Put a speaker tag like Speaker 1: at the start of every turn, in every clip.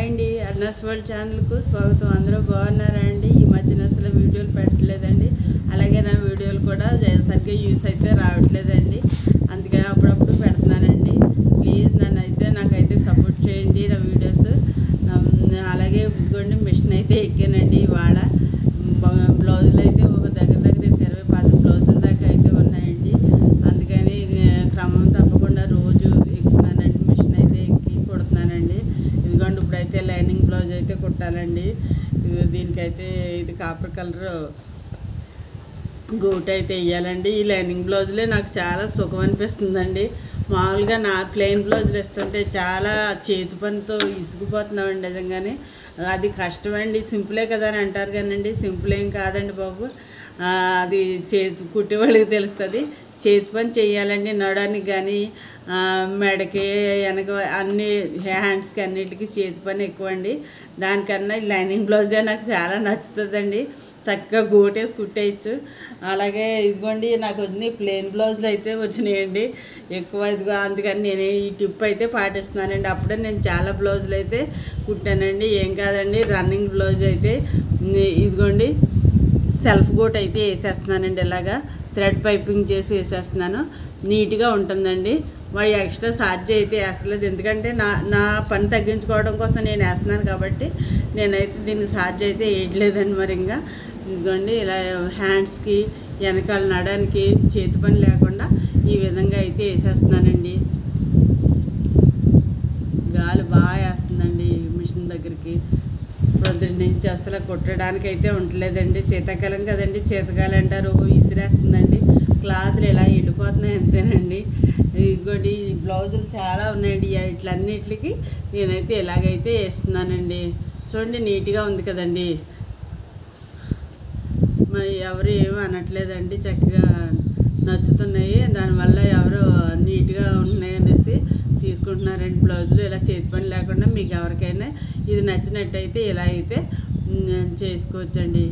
Speaker 1: అండి, అర్నస్ వరల్డ్ ఛానల్కు స్వాగతం. అందరూ బాగున్నారా అండి? ఈ మధ్యన అసలు వీడియోలు పెట్టలేదండి. అలాగే నా వీడియోలు కూడా సరిగ్గా యూస్ అయితే రావట్లేదండి. అందుకని అప్పుడప్పుడు పెడుతున్నానండి. ప్లీజ్ నాకైతే సపోర్ట్ చేయండి నా వీడియోస్. అలాగే ఇదిగోండి మిషన్ అయితే ఎక్కానండి. ఇవాళ బ్లౌజులు అయితే ఒక దగ్గర 20-25 బ్లౌజుల దాకా అయితే ఉన్నాయండి. అందుకని క్రమం తప్పకుండా రోజు ఎక్కుతున్నానండి. మిషన్ అయితే ఎక్కి కుడుతున్నానండి. ఇదిగోండి ఇప్పుడైతే లైనింగ్ బ్లౌజ్ అయితే కుట్టాలండి. దీనికైతే ఇది కాపర్ కలర్ గోటు అయితే వేయాలండి. ఈ లైనింగ్ బ్లౌజులే నాకు చాలా సుఖం అనిపిస్తుందండి. మామూలుగా నా ప్లెయిన్ బ్లౌజులు వేస్తుంటే చాలా చేతి పనితో ఇసుకుపోతున్నామండి. నిజంగానే అది కష్టమండి. సింపులే కదా అని అంటారు కానండి, సింపుల్ ఏం కాదండి బాబు. అది చేతి కుట్టేవాళ్ళకి తెలుస్తుంది. చేతి పని చేయాలండి. నడడానికి కానీ మెడకి వెనక అన్ని హ్యాండ్స్కి అన్నిటికీ చేతి పని ఎక్కువ అండి. దానికన్నా లైనింగ్ బ్లౌజే నాకు చాలా నచ్చుతుందండి. చక్కగా గోటేసి కుట్టేయచ్చు. అలాగే ఇదిగోండి నాకు వచ్చినాయి ప్లెయిన్ బ్లౌజులు అయితే వచ్చినాయండి ఎక్కువ. ఇదిగో అందుకని నేను ఈ టిప్ అయితే పాటిస్తున్నానండి. అప్పుడే నేను చాలా బ్లౌజులు అయితే కుట్టానండి. ఏం కాదండి, రన్నింగ్ బ్లౌజ్ అయితే ఇదిగోండి సెల్ఫ్ గోట్ అయితే వేసేస్తున్నానండి. ఇలాగా థ్రెడ్ పైపింగ్ చేసి వేసేస్తున్నాను. నీట్గా ఉంటుందండి. మరి ఎక్స్ట్రా ఛార్జ్ అయితే వేస్తలేదు, ఎందుకంటే నా పని తగ్గించుకోవడం కోసం నేను వేస్తున్నాను కాబట్టి నేనైతే దీనికి ఛార్జ్ అయితే వేయట్లేదండి. మరి ఇంకా ఇదిగోండి ఇలా హ్యాండ్స్కి వెనకాల నడడానికి చేతి పని లేకుండా ఈ విధంగా అయితే వేసేస్తున్నానండి. గాలి బాగా వేస్తుందండి మిషన్ దగ్గరికి. పొద్దున్న నుంచి అసలు కుట్టడానికి అయితే ఉండలేదండి. శీతాకాలం కదండి, శీతకాలం అంటారు, విసిరేస్తుందండి. క్లాతులు ఇలా ఎండిపోతున్నాయి అంతేనండి. ఇదిగోండి బ్లౌజులు చాలా ఉన్నాయండి. ఇట్లన్నిటికి నేనైతే ఇలాగైతే వేస్తున్నానండి. చూడండి నీట్గా ఉంది కదండి. మరి ఎవరు ఏమీ అనట్లేదండి, చక్కగా నచ్చుతున్నాయి. దానివల్ల ఎవరు నీట్గా ఉన్నాయి అనేసి తీసుకుంటున్నారండి బ్లౌజులు. ఇలా చేతి పని లేకుండా మీకు ఎవరికైనా ఇది నచ్చినట్టయితే ఇలా అయితే చేసుకోవచ్చండి.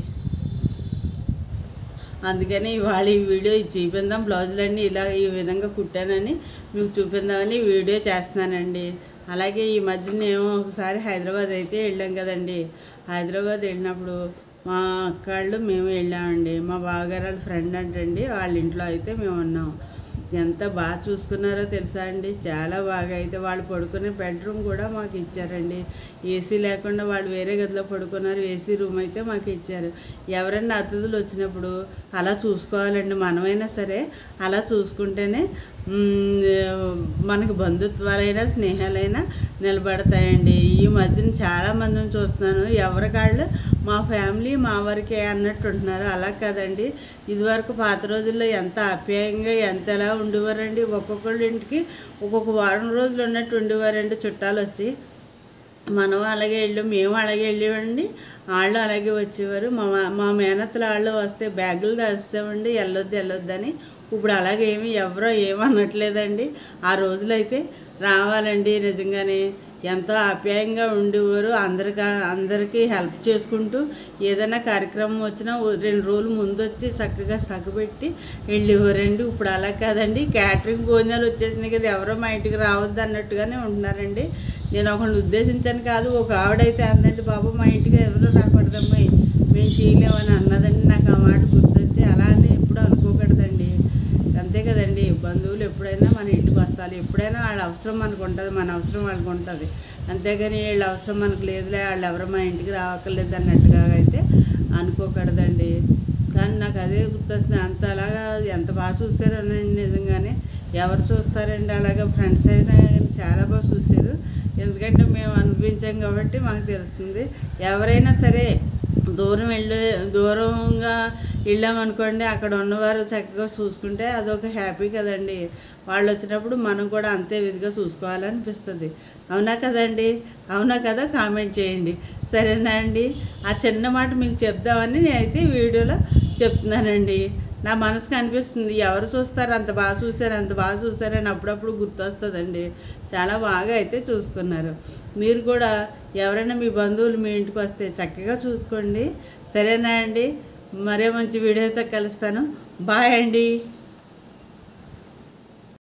Speaker 1: అందుకని ఇవాళ ఈ వీడియో చూపిందాం. బ్లౌజులన్నీ ఇలా ఈ విధంగా కుట్టానని మీకు చూపిందామని వీడియో చేస్తున్నానండి. అలాగే ఈ మధ్య మేము ఒకసారి హైదరాబాద్ అయితే వెళ్ళాం కదండి. హైదరాబాద్ వెళ్ళినప్పుడు మా అక్కళ్ళు మేము వెళ్ళామండి. మా బావగారు ఫ్రెండ్ అంటండి, వాళ్ళ ఇంట్లో అయితే మేము ఉన్నాం. ఎంత బాగా చూసుకున్నారో తెలుసా అండి, చాలా బాగా. అయితే వాళ్ళు పడుకునే బెడ్రూమ్ కూడా మాకు ఇచ్చారండి. ఏసీ లేకుండా వాళ్ళు వేరే గదిలో పడుకున్నారు. ఏసీ రూమ్ అయితే మాకు ఇచ్చారు. ఎవరైనా అతిథులు వచ్చినప్పుడు అలా చూసుకోవాలండి. మనమైనా సరే అలా చూసుకుంటేనే మనకు బంధుత్వాలైనా స్నేహాలైనా నిలబడతాయండి. ఈ మధ్యన చాలామందిని చూస్తున్నాను, ఎవరికాళ్ళు మా ఫ్యామిలీ మా వరకే అన్నట్టు ఉంటున్నారు. అలా కాదండి. ఇదివరకు పాత రోజుల్లో ఎంత ఆప్యాయంగా ఎంత ఎలా ఉండేవారండి. ఒక్కొక్కళ్ళ ఇంటికి ఒక్కొక్క వారం రోజులు ఉన్నట్టు ఉండేవారండి చుట్టాలు వచ్చి. మనం అలాగే మేము అలాగే వెళ్ళేవండి, వాళ్ళు అలాగే వచ్చేవారు. మా మేనత్తల వాళ్ళు వస్తే బ్యాగులు దాస్తామండి, వెళ్ళొద్దని. ఇప్పుడు అలాగే ఎవరో ఏమనట్లేదండి. ఆ రోజులైతే రావాలండి. నిజంగానే ఎంతో ఆప్యాయంగా ఉండేవారు. అందరికీ హెల్ప్ చేసుకుంటూ ఏదైనా కార్యక్రమం వచ్చినా 2 రోజులు ముందు వచ్చి చక్కగా సగబెట్టి వెళ్ళేవారండి. ఇప్పుడు అలా కాదండి. క్యాటరింగ్ భోజనాలు వచ్చేసినాయి కదా, ఎవరో మా ఇంటికి రావద్దు అన్నట్టుగానే ఉంటున్నారండి. నేను ఒకరిని ఉద్దేశించాను కాదు, ఒక ఆవిడైతే అందండి, బాబు మా ఇంటికి ఎవరో రాకూడదమ్మా, మేము చేయలేమని అన్నదండి. నాకు ఆ మాట గుర్తొచ్చి అలా అని ఎప్పుడు అనుకోకూడదండి. అంతే కదండి, బంధువులు ఎప్పుడైనా మన ఇంటికి వస్తారు. ఎప్పుడైనా వాళ్ళ అవసరం మనకు ఉంటుంది, మన అవసరం వాళ్ళకు ఉంటుంది. అంతేగాని వీళ్ళ అవసరం మనకు లేదులే, వాళ్ళు ఎవరో మా ఇంటికి రావక్కర్లేదు అన్నట్టుగా అయితే అనుకోకూడదండి. కానీ నాకు అదే గుర్తొస్తుంది. అంత అలాగా ఎంత బాగా చూస్తారోనండి. నిజంగానే ఎవరు చూస్తారండి అలాగా? ఫ్రెండ్స్ అయినా కానీ చాలా బాగా చూశారు. ఎందుకంటే మేము అనిపించాం కాబట్టి మాకు తెలుస్తుంది. ఎవరైనా సరే దూరంగా వెళ్ళామనుకోండి, అక్కడ ఉన్నవారు చక్కగా చూసుకుంటే అదొక హ్యాపీ కదండి. వాళ్ళు వచ్చినప్పుడు మనం కూడా అంతే విధిగా చూసుకోవాలనిపిస్తుంది. అవునా కదండి? అవునా కదా? కామెంట్ చేయండి. సరేనా అండి? ఆ చిన్న మాట మీకు చెప్దామని నేనైతే వీడియోలో చెప్తున్నానండి. నా మనసుకు అనిపిస్తుంది, ఎవరు చూస్తారు, అంత బాగా చూసారని అప్పుడప్పుడు గుర్తొస్తుందండి. చాలా బాగా అయితే చూసుకున్నారు. మీరు కూడా ఎవరైనా మీ బంధువులు మీ ఇంటికి వస్తే చక్కగా చూసుకోండి. సరేనా అండి? మరే మంచి వీడియోతో కలుస్తాను. బాయ్ అండి.